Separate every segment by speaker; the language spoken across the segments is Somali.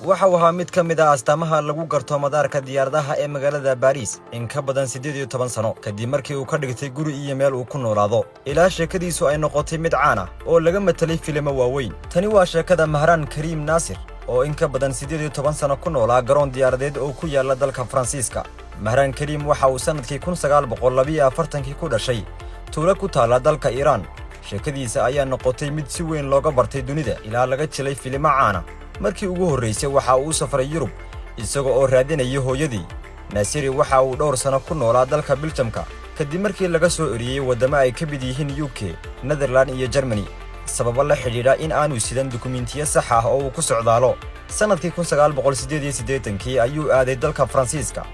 Speaker 1: waxa uu ahaa mid ka mid ah astaamaha lagu garto madaarka diyaaradaha ee magaalada Paris in ka badan 18 sano kadib markii uu ka dhigtay guri iyo meel uu ku noolaado ilaa sheekadiisu ay noqotay mid caan ah oo laga metelay filimo waaweyn. Tani waa sheekada Mahran Karim Nasir oo in ka badan 18 sano ku noolaa garoon diyaaradeed oo ku yaala dalka Faransiiska. Mahran Karim waxa uu sanadkii 1942 ku dhashay tuulo ku taala dalka Iran. sheekadiisa ayaa noqotay mid si weyn looga bartay dunida ilaa laga jilay filimo caan ah. markii ugu horreysay waxa uu safray Yurub isagoo oo raadinaya hooyadii. Nasiri waxa uu dhowr sano ku noolaa dalka Belgiumka kadib markii laga soo eriyay wadamo ay ka mid yihiin UK, Netherland iyo Germany sabab la xiriira in aanu sidan dukumiintiyo sax ah oo uu ku socdaalo. sanadkii 1988 ayuu aaday dalka Faransiiska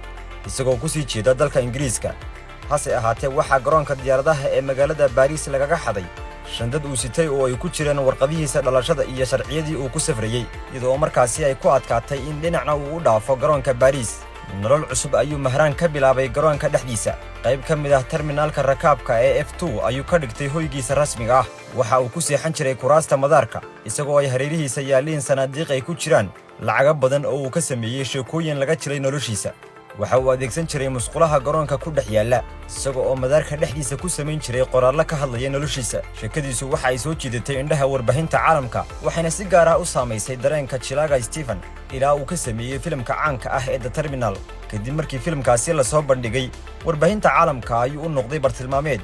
Speaker 1: isagoo ku sii jeeda dalka Ingiriiska. hase ahaatee waxa garoonka diyaaradaha ee magaalada Paris lagaga xaday shandad uu sitay oo ay ku jireen warqadihiisa dhalashada iyo sharciyadii uu ku safrayay, iyadoo markaasi ay ku adkaatay in dhinacna uu u dhaafo garoonka Paris. nolol cusub ayuu Mahran ka bilaabay garoonka dhexdiisa. qayb ka mid ah terminalka rakaabka ee F2 ayuu ka dhigtay hoygiisa rasmiga ah. waxa uu ku seexan jiray kuraasta madaarka isagoo ay hareerihiisa yaaliin sanaadiiq ay ku jiraan lacaga badan oo uu ka sameeyay sheekooyin laga jiray noloshiisa. waxa uu adeegsan jiray musqulaha garoonka ku dhex yaala isagoo oo madaarka dhexdiisa ku samayn jiray qoraallo ka hadlaya noloshiisa. sheekadiisu waxa ay soo jiidatay indhaha warbaahinta caalamka waxayna si gaar ah u saamaysay dareenka Chilaga Stephen ilaa uu ka sameeyay filimka caanka ah ee The Terminal. kadib markii filimkaasi la soo bandhigay warbaahinta caalamka ayuu u noqday bartilmaameed.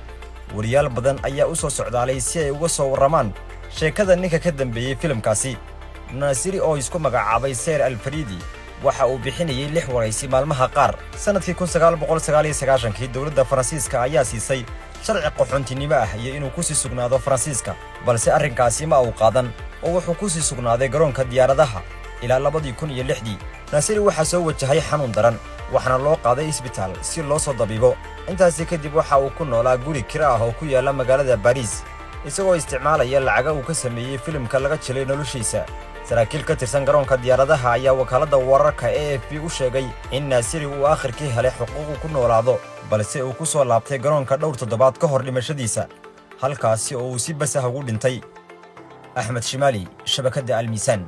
Speaker 1: wariyaal badan ayaa u soo socdaalay si ay uga soo warramaan sheekada ninka ka dambeeyay filimkaasi. Nasiri oo isku magacaabay Sir Al-Faridi waxa uu bixinayay 6 waraysi maalmaha qaar. sanadkii 1999 dawladda Faransiiska ayaa siisay sharci qaxoontinimo ah iyo inuu ku sii sugnaado Faransiiska, balse arrinkaasi ma uu qaadan oo wuxuu ku sii sugnaaday garoonka diyaaradaha ilaa 2006. Nasiri waxa soo wajahay xanuun daran waxaana loo qaaday isbitaal si loo soo dabiibo. intaasi kadib waxa uu ku noolaa guri kira ah oo ku yaala magaalada Paris isagoo isticmaalaya lacaga uu ka sameeyay filimka laga jilay noloshiisa. saraakiil ka tirsan garoonka diyaaradaha ayaa wakaaladda wararka AFP u sheegay in Nasiri uu aakhirkii helay xuquuq ku noolaado, balse uu ku soo laabtay garoonka dhowr toddobaad ka hor dhimashadiisa, halkaasi oo uu si bas ah ugu dhintay. Ahmed Shimali, shabakadda Al Miisaan.